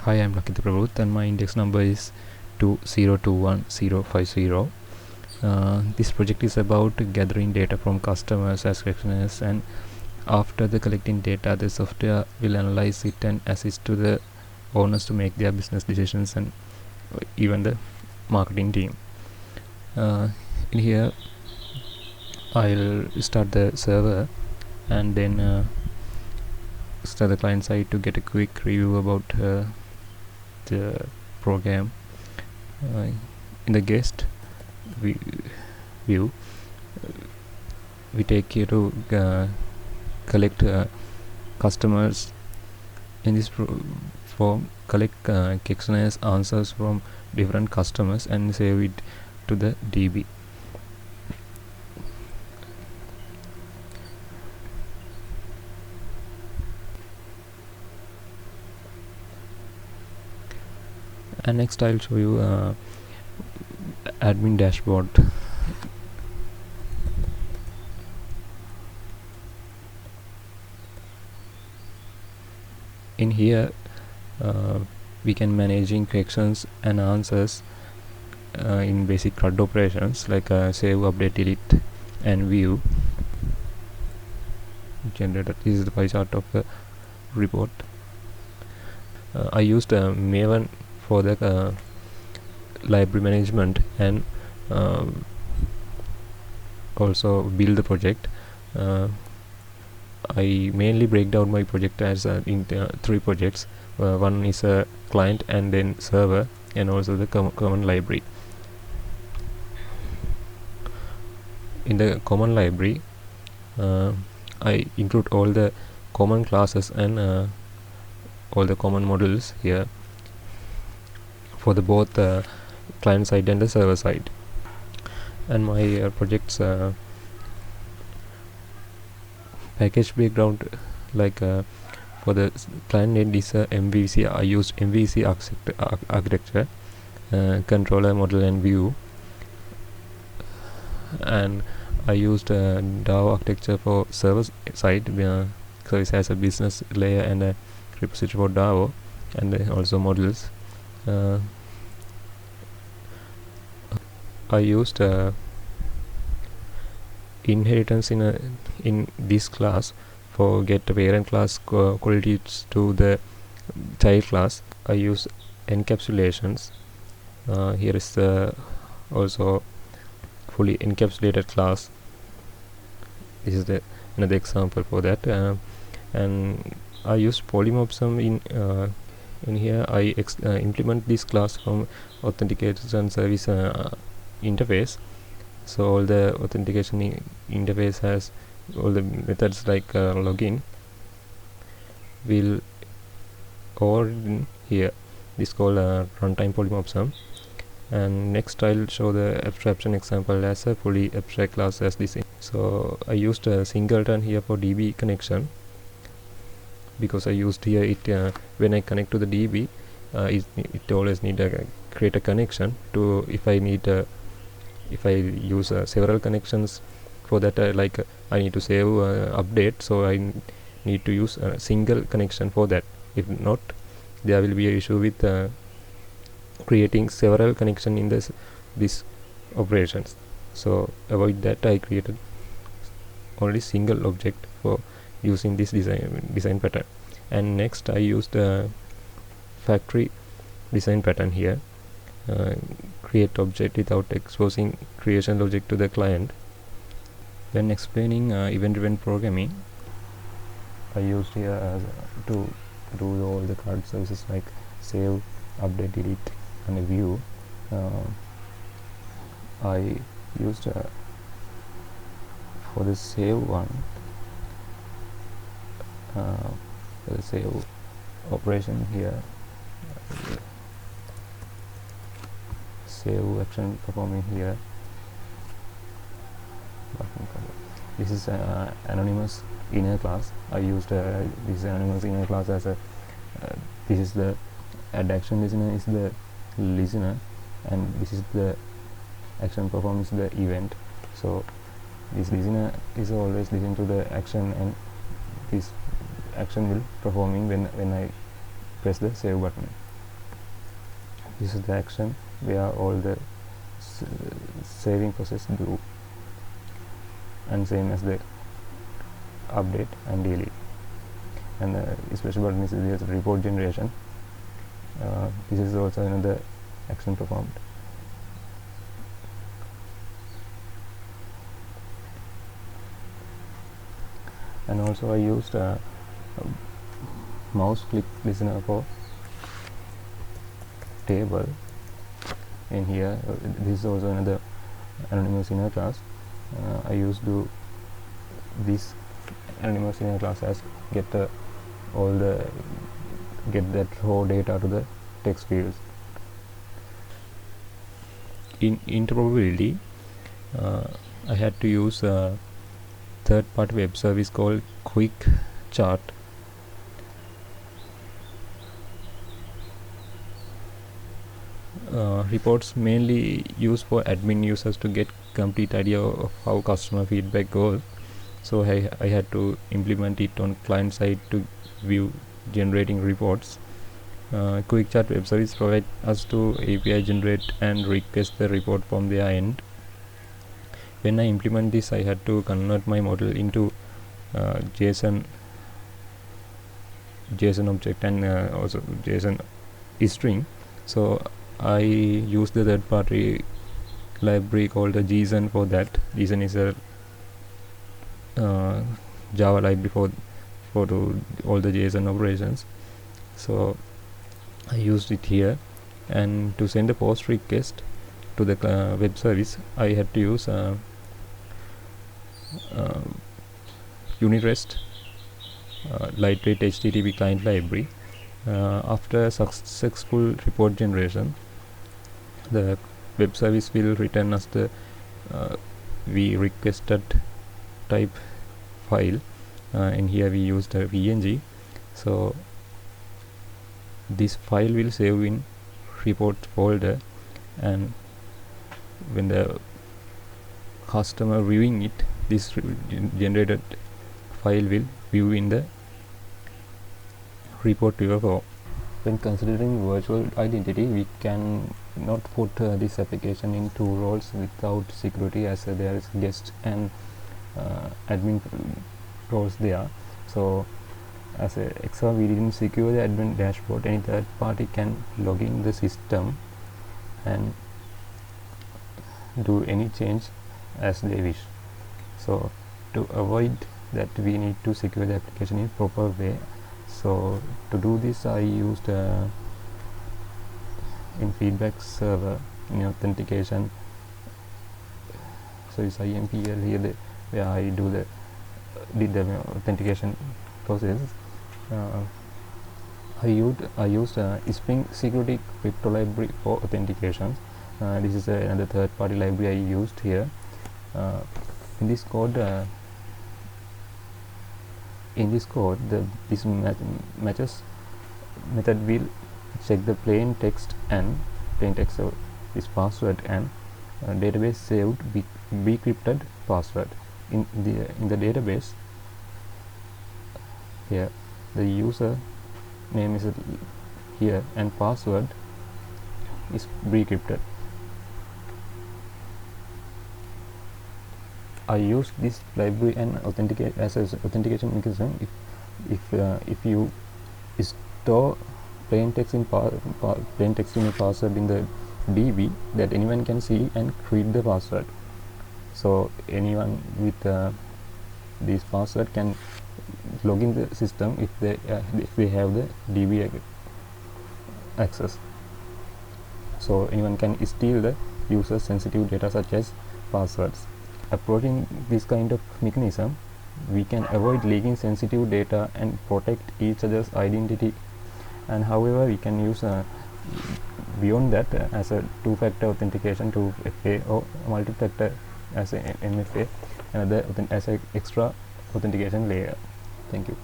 Hi, I'm Lakith Prabhuth and my index number is 2021050. This project is about gathering data from customers as questionnaires, and after the collecting data, the software will analyze it and assist to the owners to make their business decisions and even the marketing team. In here, I'll start the server and then start the client side to get a quick review about the program. In the guest view, we take care to collect customers in this form, collect questionnaires answers from different customers and save it to the DB. And next I'll show you admin dashboard. In here we can managing questions and answers in basic CRUD operations like save, update, delete and view. Generated. This is the pie chart of the report. I used Maven for the library management and also build the project. I mainly break down my project as in three projects. One is a client and then server and also the common library. In the common library, I include all the common classes and all the common modules here for the both client side and the server side. And my projects package background, like for the client end is MVC. I used MVC architecture, controller, model and view, and I used DAO architecture for server side, so it has a business layer and a repository for DAO and also models. I used inheritance in this class for get the parent class qualities to the child class. I use encapsulations. Here is the also fully encapsulated class. This is the another example for that. And I use polymorphism in here. I implement this class from authentication service interface. So all the authentication interface has all the methods like login will or in here. This called runtime polymorphism. And next I'll show the abstraction example as a fully abstract class as this. So I used a singleton here for DB connection, because I used here it when I connect to the DB, it always need to create a connection to if I need if I use several connections for that, like I need to save update, so I need to use a single connection for that. If not, there will be an issue with creating several connection in this operations. So avoid that, I created only single object for using this design pattern. And next I used factory design pattern here. Create object without exposing creation logic to the client. When explaining event-driven programming, I used here to do all the CRUD services like save, update, delete and view. I used for the save one, for the save operation here, save action performing here. This is anonymous inner class. I used this anonymous inner class as a this is the add action listener is the listener, and this is the action perform is the event. So this listener is always listen to the action, and this action will performing when I press the save button. This is the action where all the saving process do, and same as the update and delete. And the special button is the report generation. This is also another action performed. And also I used a mouse click listener for table in here. This is also another anonymous inner class. I used to this anonymous inner class as get that raw data to the text fields. In interoperability, I had to use a third-party web service called QuickChart. Reports mainly used for admin users to get complete idea of how customer feedback goes. So I had to implement it on client side to view generating reports. QuickChart web service provide us to API generate and request the report from their end. When I implement this, I had to convert my model into JSON object and also JSON string. So I use the third-party library called the JSON for that. JSON is a Java library for all the JSON operations. So I used it here, and to send a post request to the web service, I had to use unit REST lightweight HTTP client library. After successful report generation, the web service will return us the we requested type file. In here we used a PNG. So this file will save in report folder, and when the customer viewing it, this generated file will view in the report viewer form. When considering virtual identity, we can not put this application in two roles without security, as there is guest and admin roles there. So as a extra, we didn't secure the admin dashboard. Any third party can log in the system and do any change as they wish. So to avoid that, we need to secure the application in proper way. So to do this, I used in feedback server in authentication. So it's IMPL here where I did the authentication process. I used Spring Security Crypto Library for authentication. This is another third-party library I used here. In this code, this matches method will check the plain text of this password and database saved decrypted password. In the database, here the user name is here and password is decrypted. I use this library and authenticate as an authentication mechanism. If you store plain text in a password in the DB, that anyone can see and read the password. So anyone with this password can log in the system if they have the DB access. So anyone can steal the user's sensitive data such as passwords. Approaching this kind of mechanism, we can avoid leaking sensitive data and protect each other's identity. And however, we can use beyond that as a two-factor authentication, 2FA, or multi-factor as a MFA, another as an extra authentication layer. Thank you.